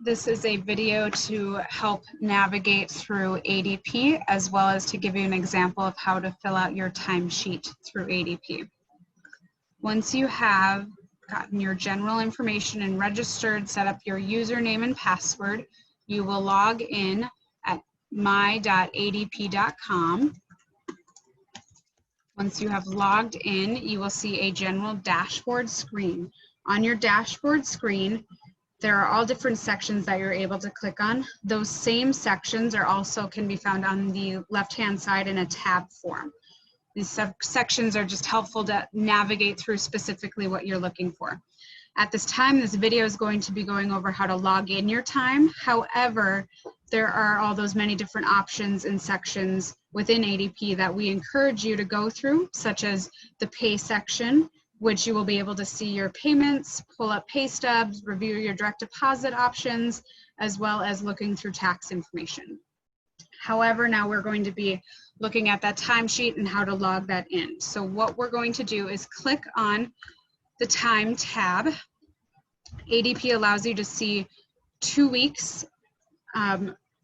This is a video to help navigate through ADP, as well as to give you an example of how to fill out your timesheet through ADP. Once you have gotten your general information and registered, set up your username and password, you will log in at my.adp.com. Once you have logged in, you will see a general dashboard screen. On your dashboard screen, there are all different sections that you're able to click on. Those same sections can be found on the left-hand side in a tab form. These sections are just helpful to navigate through specifically what you're looking for. At this time, this video is going to be going over how to log in your time. However, there are all those many different options and sections within ADP that we encourage you to go through, such as the pay section, which you will be able to see your payments, pull up pay stubs, review your direct deposit options, as well as looking through tax information. However, now we're going to be looking at that timesheet and how to log that in. So what we're going to do is click on the time tab. ADP allows you to see 2 weeks,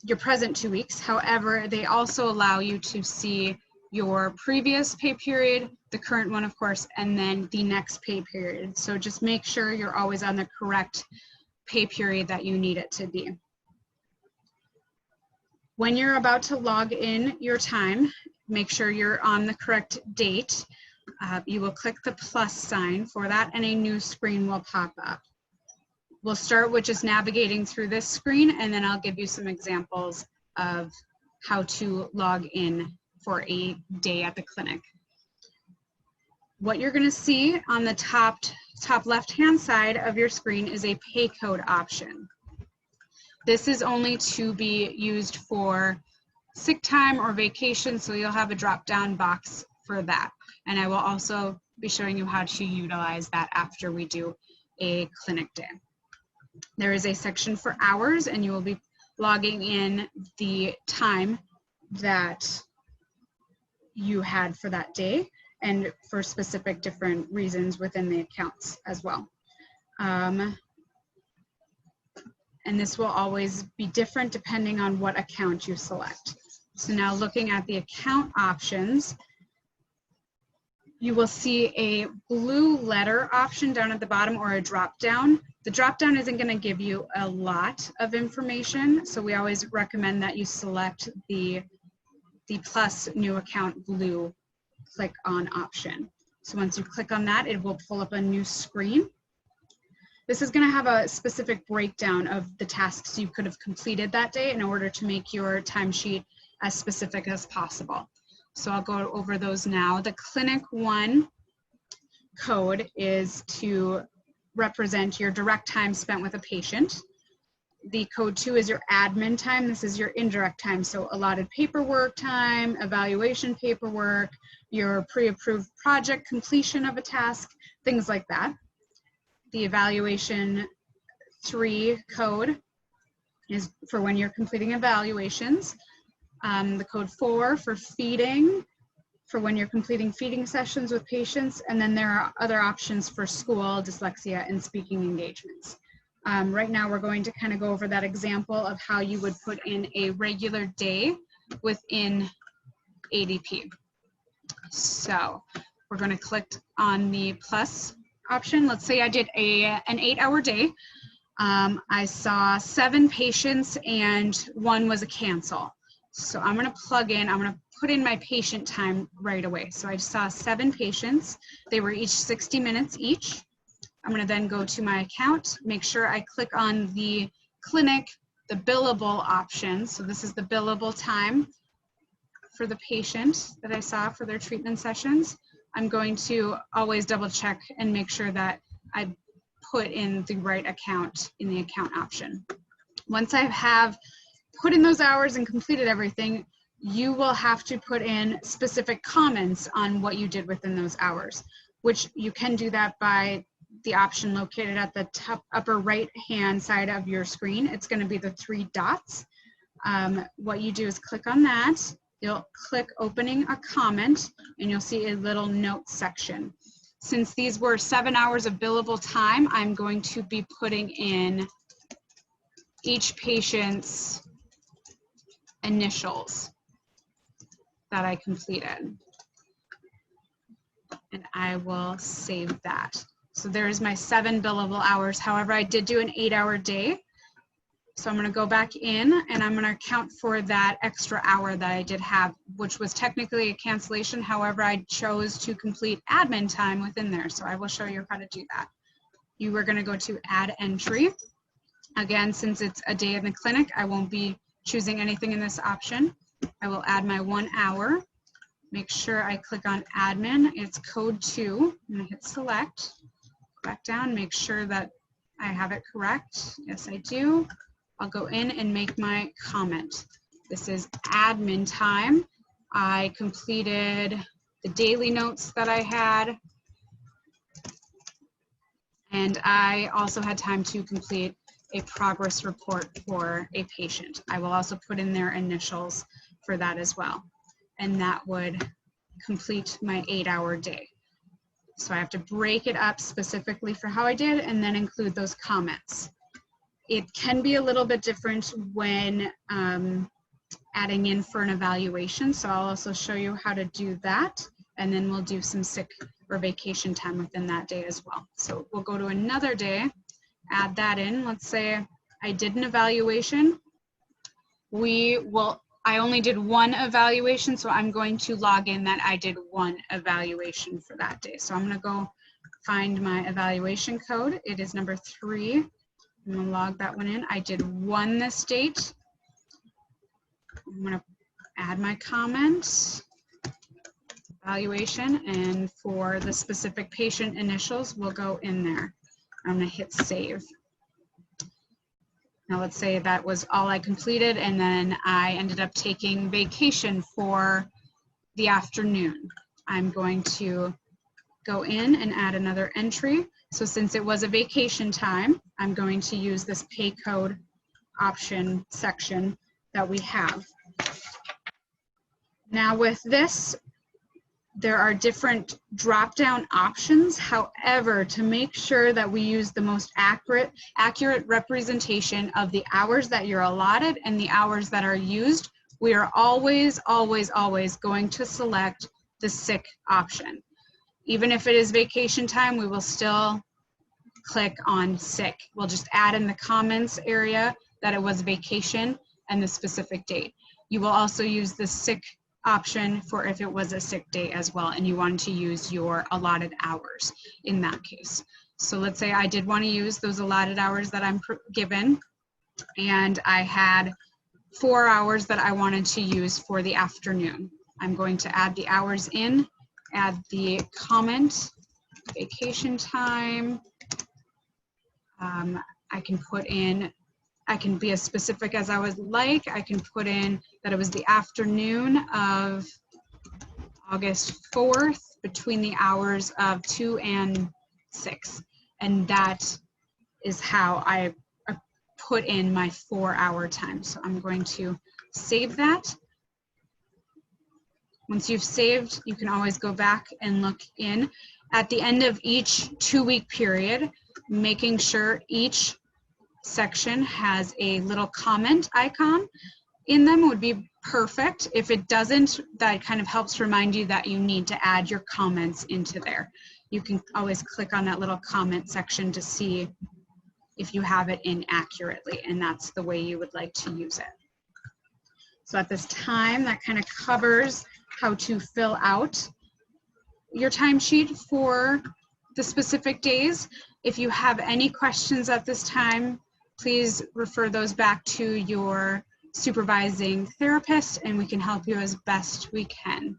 your present 2 weeks. However, they also allow you to see your previous pay period, the current one, of course, and then the next pay period. So just make sure you're always on the correct pay period that you need it to be. When you're about to log in your time, make sure you're on the correct date. You will click the plus sign for that and a new screen will pop up. We'll start with just navigating through this screen, and then I'll give you some examples of how to log in for a day at the clinic. What you're going to see on the top left-hand side of your screen is a pay code option. This is only to be used for sick time or vacation, so you'll have a drop-down box for that. And I will also be showing you how to utilize that after we do a clinic day. There is a section for hours, and you will be logging in the time that you had for that day and for specific different reasons within the accounts as well. And this will always be different depending on what account you select. So now looking at the account options, you will see a blue letter option down at the bottom or a drop down. The drop down isn't going to give you a lot of information, so we always recommend that you select the plus new account blue click on option. So once you click on that, it will pull up a new screen. This is going to have a specific breakdown of the tasks you could have completed that day in order to make your timesheet as specific as possible. So I'll go over those now. The Clinic 1 code is to represent your direct time spent with a patient. The code 2 is your admin time. This is your indirect time, so allotted paperwork time, evaluation paperwork, your pre-approved project completion of a task, things like that. The evaluation 3 code is for when you're completing evaluations. The code 4 for feeding, for when you're completing feeding sessions with patients, and then there are other options for school, dyslexia, and speaking engagements. Right now we're going to kind of go over that example of how you would put in a regular day within ADP. So we're going to click on the plus option. Let's say I did an 8-hour day. I saw 7 patients and 1 was a cancel. So I'm going to plug in, I'm going to put in my patient time right away. So I saw 7 patients. They were each 60 minutes each. I'm going to then go to my account, make sure I click on the clinic, the billable option. So this is the billable time for the patient that I saw for their treatment sessions. I'm going to always double check and make sure that I put in the right account in the account option. Once I have put in those hours and completed everything, you will have to put in specific comments on what you did within those hours, which you can do that by the option located at the top upper right hand side of your screen. It's going to be the 3 dots. What you do is click on that. You'll click opening a comment and you'll see a little notes section. Since these were 7 hours of billable time, I'm going to be putting in each patient's initials that I completed. And I will save that. So there's my 7 billable hours. However, I did do an 8-hour day. So I'm going to go back in and I'm going to account for that extra hour that I did have, which was technically a cancellation. However, I chose to complete admin time within there. So I will show you how to do that. You are going to go to add entry. Again, since it's a day in the clinic, I won't be choosing anything in this option. I will add my 1 hour. Make sure I click on admin. It's code 2. I'm going to hit select. Back down, make sure that I have it correct. Yes, I do. I'll go in and make my comment. This is admin time. I completed the daily notes that I had. And I also had time to complete a progress report for a patient. I will also put in their initials for that as well. And that would complete my 8-hour day. So I have to break it up specifically for how I did and then include those comments. It can be a little bit different when adding in for an evaluation. So I'll also show you how to do that. And then we'll do some sick or vacation time within that day as well. So we'll go to another day, add that in. Let's say I did an evaluation. I only did 1 evaluation, so I'm going to log in that I did 1 evaluation for that day. So I'm going to go find my evaluation code. It is number 3. I'm going to log that one in. I did 1 this date. I'm going to add my comment, evaluation, and for the specific patient initials, we'll go in there. I'm going to hit save. Now let's say that was all I completed and then I ended up taking vacation for the afternoon. I'm going to go in and add another entry. So since it was a vacation time, I'm going to use this pay code option section that we have. Now with this, there are different drop-down options. However, to make sure that we use the most accurate representation of the hours that you're allotted and the hours that are used, we are always going to select the sick option. Even if it is vacation time, we will still click on sick. We'll just add in the comments area that it was vacation and the specific date. You will also use the sick option for if it was a sick day as well and you wanted to use your allotted hours in that case. So let's say I did want to use those allotted hours that I'm given and I had 4 hours that I wanted to use for the afternoon. I'm going to add the hours in, add the comment, vacation time. I can put in, I can be as specific as I would like. I can put in that it was the afternoon of August 4th between the hours of 2 and 6. And that is how I put in my 4-hour time. So I'm going to save that. Once you've saved, you can always go back and look in. At the end of each 2-week period, making sure each section has a little comment icon in them would be perfect. If it doesn't, that kind of helps remind you that you need to add your comments into there. You can always click on that little comment section to see if you have it in accurately, and that's the way you would like to use it. So at this time, that kind of covers how to fill out your timesheet for the specific days. If you have any questions at this time, please refer those back to your supervising therapist and we can help you as best we can.